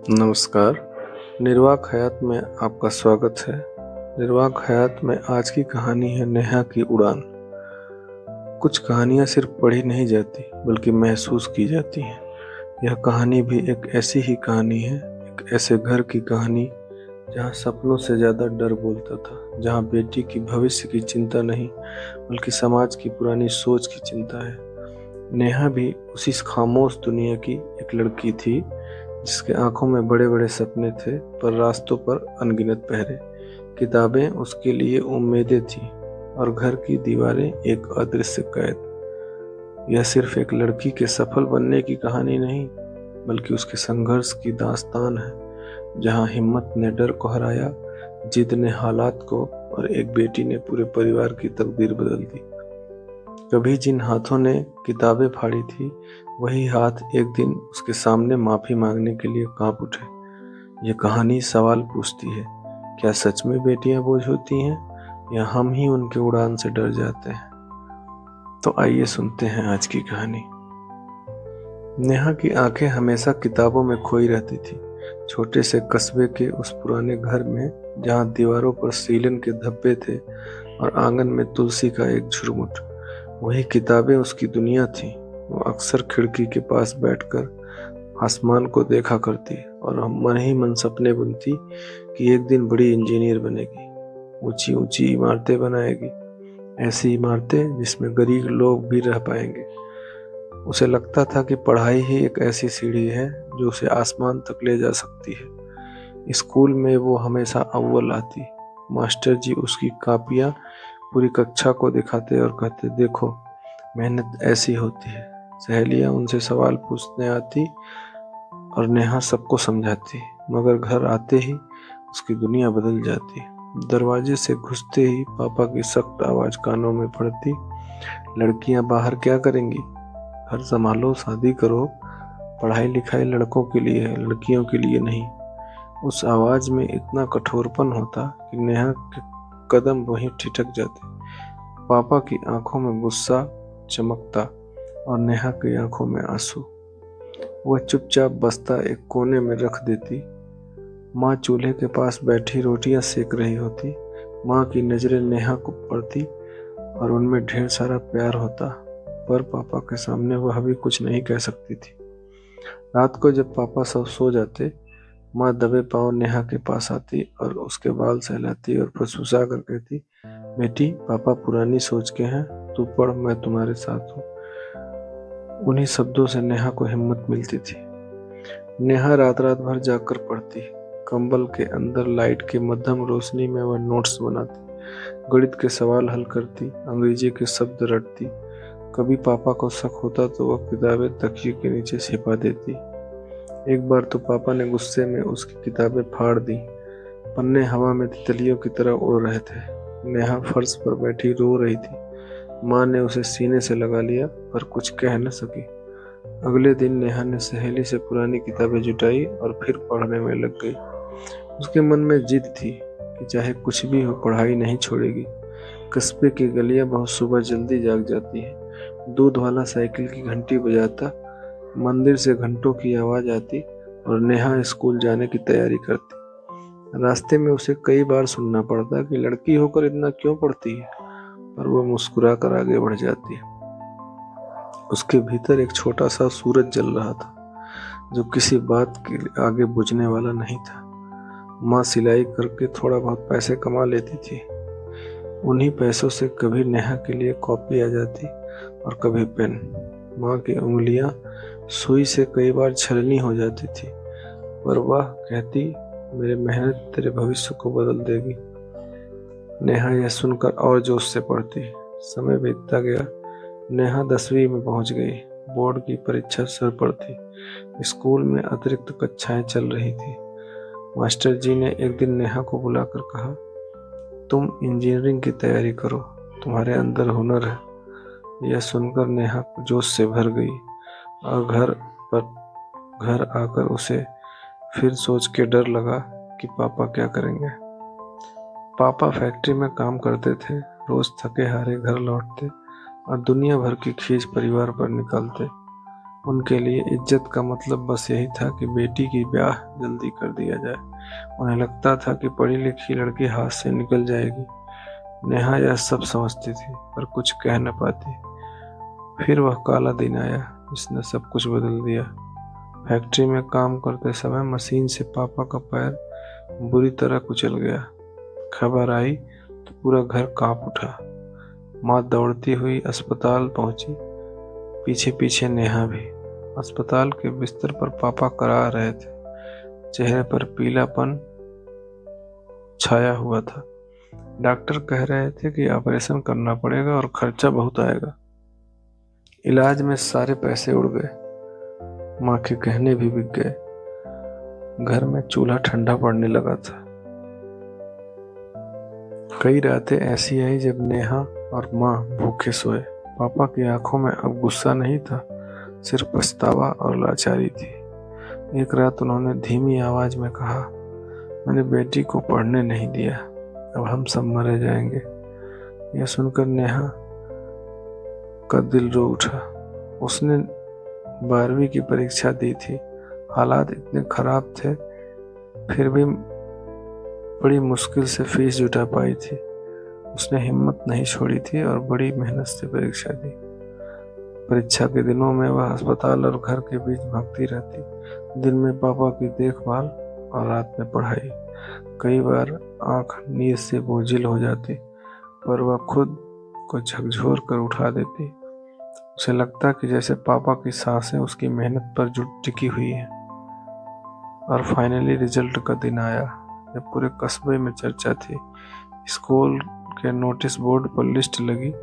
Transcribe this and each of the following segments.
नमस्कार। निर्वाक हयात में आपका स्वागत है। निर्वाक हयात में आज की कहानी है नेहा की उड़ान। कुछ कहानियाँ सिर्फ पढ़ी नहीं जाती बल्कि महसूस की जाती हैं। यह कहानी भी एक ऐसी ही कहानी है, एक ऐसे घर की कहानी जहाँ सपनों से ज़्यादा डर बोलता था, जहाँ बेटी की भविष्य की चिंता नहीं बल्कि समाज की पुरानी सोच की चिंता है। नेहा भी उसी खामोश दुनिया की एक लड़की थी जिसके आंखों में बड़े बड़े सपने थे पर रास्तों पर अनगिनत पहरे। किताबें उसके लिए उम्मीदें थीं और घर की दीवारें एक अदृश्य कैद। यह सिर्फ एक लड़की के सफल बनने की कहानी नहीं बल्कि उसके संघर्ष की दास्तान है, जहां हिम्मत ने डर को हराया, जिद ने हालात को और एक बेटी ने पूरे परिवार की तकदीर बदल दी। कभी जिन हाथों ने किताबें फाड़ी थी वही हाथ एक दिन उसके सामने माफी मांगने के लिए कांप उठे। ये कहानी सवाल पूछती है, क्या सच में बेटियां बोझ होती हैं या हम ही उनके उड़ान से डर जाते हैं? तो आइए सुनते हैं आज की कहानी। नेहा की आंखें हमेशा किताबों में खोई रहती थी। छोटे से कस्बे के उस पुराने घर में जहाँ दीवारों पर सीलन के धब्बे थे और आंगन में तुलसी का एक झुरमुट, वही किताबें उसकी दुनिया थी। वो अक्सर खिड़की के पास बैठकर आसमान को देखा करती और मन ही मन सपने बुनती कि एक दिन बड़ी इंजीनियर बनेगी, ऊंची ऊंची इमारतें बनाएगी, ऐसी इमारतें जिसमें गरीब लोग भी रह पाएंगे। उसे लगता था कि पढ़ाई ही एक ऐसी सीढ़ी है जो उसे आसमान तक ले जा सकती है। स्कूल में वो हमेशा अव्वल आती। मास्टर जी उसकी कापियां पूरी कक्षा को दिखाते और कहते, देखो मेहनत ऐसी होती है। सहेलियां उनसे सवाल पूछने आती और नेहा सबको समझाती, मगर घर आते ही उसकी दुनिया बदल जाती। दरवाजे से घुसते ही पापा की सख्त आवाज कानों में पड़ती, लड़कियां बाहर क्या करेंगी, घर संभालो, शादी करो, पढ़ाई लिखाई लड़कों के लिए है, लड़कियों के लिए नहीं। उस आवाज में इतना कठोरपन होता कि नेहा के कदम वहीं ठिठक जाते। पापा की आंखों में गुस्सा चमकता और नेहा की आंखों में आंसू। वह चुपचाप बस्ता एक कोने में रख देती। माँ चूल्हे के पास बैठी रोटियां सेक रही होती। माँ की नजरें नेहा को पड़ती और उनमें ढेर सारा प्यार होता, पर पापा के सामने वह भी कुछ नहीं कह सकती थी। रात को जब पापा सब सो जाते, माँ दबे पांव नेहा के पास आती और उसके बाल सहलाती और फुसफुसा कर कहती, बेटी पापा पुरानी सोच के हैं, तू पढ़, मैं तुम्हारे साथ हूँ। उन्हीं शब्दों से नेहा को हिम्मत मिलती थी। नेहा रात रात भर जाकर पढ़ती। कंबल के अंदर लाइट की मध्यम रोशनी में वह नोट्स बनाती, गणित के सवाल हल करती, अंग्रेजी के शब्द रटती। कभी पापा को शक होता तो वह किताबें तकिए के नीचे छिपा देती। एक बार तो पापा ने गुस्से में उसकी किताबें फाड़ दी। पन्ने हवा में तितलियों की तरह उड़ रहे थे। नेहा फर्श पर बैठी रो रही थी। माँ ने उसे सीने से लगा लिया पर कुछ कह न सकी। अगले दिन नेहा ने सहेली से पुरानी किताबें जुटाई और फिर पढ़ने में लग गई। उसके मन में जिद थी कि चाहे कुछ भी हो पढ़ाई नहीं छोड़ेगी। कस्बे की गलियां बहुत सुबह जल्दी जाग जाती हैं। दूध वाला साइकिल की घंटी बजाता, मंदिर से घंटों की आवाज आती और नेहा स्कूल जाने की तैयारी करती। रास्ते में उसे कई बार सुनना पड़ता कि लड़की होकर इतना क्यों पढ़ती है, पर वह मुस्कुरा कर आगे बढ़ जाती। उसके भीतर एक छोटा सा सूरज जल रहा था जो किसी बात के आगे बुझने वाला नहीं था। माँ सिलाई करके थोड़ा बहुत पैसे कमा लेती थी। उन्हीं पैसों से कभी नेहा के लिए कॉपी आ जाती और कभी पेन। माँ की उंगलियां सुई से कई बार छलनी हो जाती थी, पर वह कहती, मेरी मेहनत तेरे भविष्य को बदल देगी। नेहा यह सुनकर और जोश से पढ़ती। समय बीतता गया। नेहा 10वीं में पहुंच गई। बोर्ड की परीक्षा सर पर थी। स्कूल में अतिरिक्त कक्षाएं चल रही थी। मास्टर जी ने एक दिन नेहा को बुलाकर कहा, तुम इंजीनियरिंग की तैयारी करो, तुम्हारे अंदर हुनर है। यह सुनकर नेहा जोश से भर गई और घर आकर उसे फिर सोच के डर लगा कि पापा क्या करेंगे। पापा फैक्ट्री में काम करते थे, रोज थके हारे घर लौटते और दुनिया भर की खींच परिवार पर निकालते। उनके लिए इज्जत का मतलब बस यही था कि बेटी की ब्याह जल्दी कर दिया जाए। उन्हें लगता था कि पढ़ी लिखी लड़की हाथ से निकल जाएगी। नेहा यह सब समझती थी पर कुछ कह न पाती। फिर वह काला दिन आया जिसने सब कुछ बदल दिया। फैक्ट्री में काम करते समय मशीन से पापा का पैर बुरी तरह कुचल गया। खबर आई तो पूरा घर कांप उठा। माँ दौड़ती हुई अस्पताल पहुंची, पीछे पीछे नेहा भी। अस्पताल के बिस्तर पर पापा करा रहे थे। चेहरे पर पीलापन छाया हुआ था। डॉक्टर कह रहे थे कि ऑपरेशन करना पड़ेगा और खर्चा बहुत आएगा। इलाज में सारे पैसे उड़ गए। माँ के गहने भी बिक गए। घर में चूल्हा ठंडा पड़ने लगा था। कई रातें ऐसी आई जब नेहा और माँ भूखे सोए। पापा की आंखों में अब गुस्सा नहीं था, सिर्फ पछतावा और लाचारी थी। एक रात उन्होंने धीमी आवाज में कहा, मैंने बेटी को पढ़ने नहीं दिया, अब हम सब मरे जाएंगे। यह सुनकर नेहा का दिल रो उठा। उसने 12वीं की परीक्षा दी थी। हालात इतने खराब थे, फिर भी बड़ी मुश्किल से फीस जुटा पाई थी। उसने हिम्मत नहीं छोड़ी थी और बड़ी मेहनत से परीक्षा दी। परीक्षा के दिनों में वह अस्पताल और घर के बीच भागती रहती। दिन में पापा की देखभाल और रात में पढ़ाई। कई बार आंख नींद से बोझिल हो जाती, पर वह खुद को झकझोर कर उठा देती। उसे लगता कि जैसे पापा की सांसें उसकी मेहनत पर जुट टिकी हुई हैं। और फाइनली रिजल्ट का दिन आया जब पूरे कस्बे में चर्चा थी। स्कूल के नोटिस बोर्ड पर लिस्ट लगी।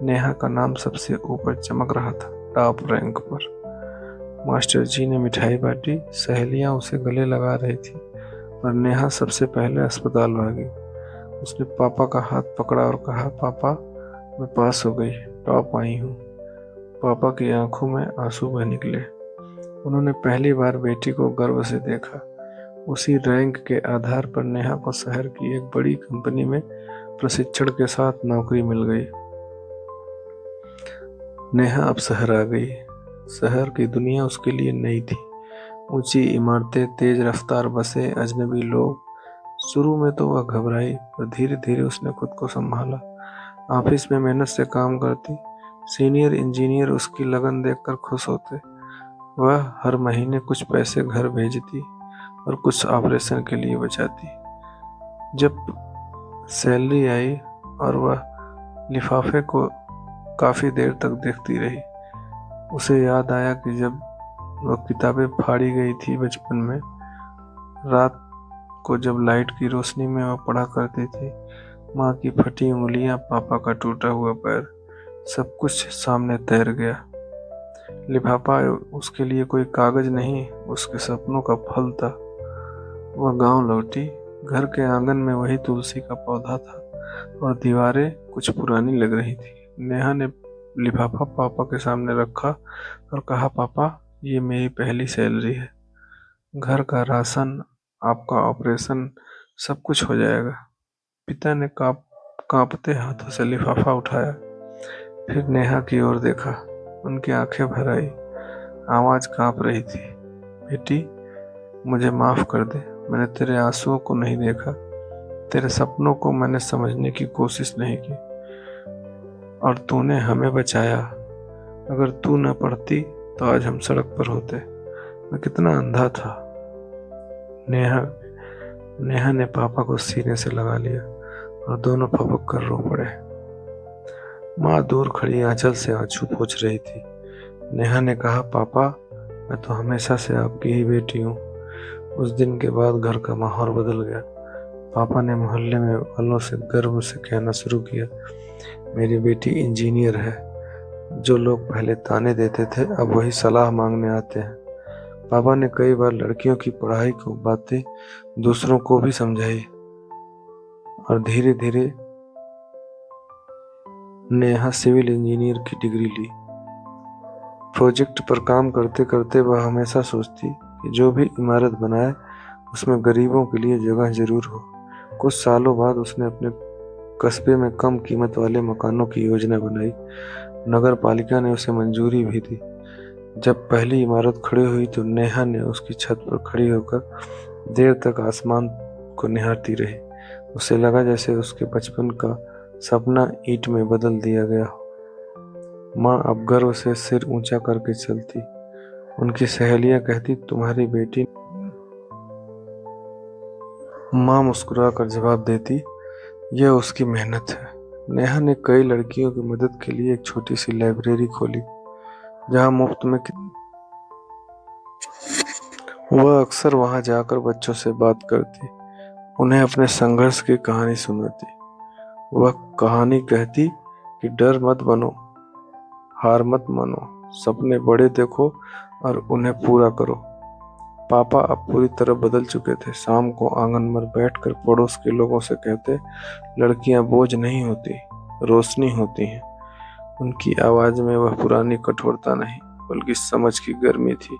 नेहा का नाम सबसे ऊपर चमक रहा था, टॉप रैंक पर। मास्टर जी ने मिठाई बांटी, सहेलियां उसे गले लगा रही थी, पर नेहा सबसे पहले अस्पताल भागी। उसने पापा का हाथ पकड़ा और कहा, पापा मैं पास हो गई, टॉप आई हूँ। पापा की आंखों में आंसू बह निकले। उन्होंने पहली बार बेटी को गर्व से देखा। उसी रैंक के आधार पर नेहा को शहर की एक बड़ी कंपनी में प्रशिक्षण के साथ नौकरी मिल गई। नेहा अब शहर आ गई। शहर की दुनिया उसके लिए नई थी। ऊंची इमारतें, तेज रफ्तार बसें, अजनबी लोग। शुरू में तो वह घबराई, पर धीरे धीरे उसने खुद को संभाला। ऑफिस में मेहनत से काम करती। सीनियर इंजीनियर उसकी लगन देखकर खुश होते। वह हर महीने कुछ पैसे घर भेजती और कुछ ऑपरेशन के लिए बचाती। जब सैलरी आई और वह लिफाफे को काफी देर तक देखती रही। उसे याद आया कि जब वह किताबें फाड़ी गई थी बचपन में, रात को जब लाइट की रोशनी में वह पढ़ा करती थी। माँ की फटी उंगलियां, पापा का टूटा हुआ पैर, सब कुछ सामने तैर गया। लिफाफा उसके लिए कोई कागज नहीं, उसके सपनों का फल था। वह गांव लौटी। घर के आंगन में वही तुलसी का पौधा था और दीवारें कुछ पुरानी लग रही थी। नेहा ने लिफाफा पापा के सामने रखा और कहा, पापा ये मेरी पहली सैलरी है। घर का राशन, आपका ऑपरेशन, सब कुछ हो जाएगा। पिता ने कांपते हाथों से लिफाफा उठाया, फिर नेहा की ओर देखा। उनकी आंखें भर आई, आवाज कांप रही थी, बेटी मुझे माफ कर दे। मैंने तेरे आंसुओं को नहीं देखा, तेरे सपनों को मैंने समझने की कोशिश नहीं की, और तूने हमें बचाया। अगर तू न पढ़ती तो आज हम सड़क पर होते। मैं कितना अंधा था। नेहा ने पापा को सीने से लगा लिया और दोनों फपक कर रो पड़े। माँ दूर खड़ी आंचल से आंसू पोंछ रही थी। नेहा ने कहा, पापा मैं तो हमेशा से आपकी ही बेटी हूँ। उस दिन के बाद घर का माहौल बदल गया। पापा ने मोहल्ले में वालों से गर्व से कहना शुरू किया, मेरी बेटी इंजीनियर है। जो लोग पहले ताने देते थे अब वही सलाह मांगने आते हैं। पापा ने कई बार लड़कियों की पढ़ाई को बातें दूसरों को भी समझाई और धीरे धीरे नेहा सिविल इंजीनियर की डिग्री ली। प्रोजेक्ट पर काम करते करते वह हमेशा सोचती कि जो भी इमारत बनाए उसमें गरीबों के लिए जगह जरूर हो। कुछ सालों बाद उसने अपने कस्बे में कम कीमत वाले मकानों की योजना बनाई। नगर पालिका ने उसे मंजूरी भी दी। जब पहली इमारत खड़ी हुई तो नेहा ने उसकी छत पर खड़ी होकर देर तक आसमान को निहारती रही। उसे लगा जैसे उसके बचपन का सपना ईंट में बदल दिया गया हो। माँ अब गर्व से सिर ऊंचा करके चलती। उनकी सहेलियां कहती, तुम्हारी बेटी। माँ मुस्कुराकर जवाब देती, यह उसकी मेहनत है। नेहा ने कई लड़कियों की मदद के लिए एक छोटी सी लाइब्रेरी खोली, जहाँ मुफ्त में वह अक्सर वहां जाकर बच्चों से बात करती, उन्हें अपने संघर्ष की कहानी सुनाती। वह कहानी कहती कि डर मत बनो, हार मत मानो, सपने बड़े देखो और उन्हें पूरा करो। पापा अब पूरी तरह बदल चुके थे। शाम को आंगन में बैठकर पड़ोस के लोगों से कहते, लड़कियां बोझ नहीं होती, रोशनी होती हैं। उनकी आवाज में वह पुरानी कठोरता नहीं, बल्कि समझ की गर्मी थी।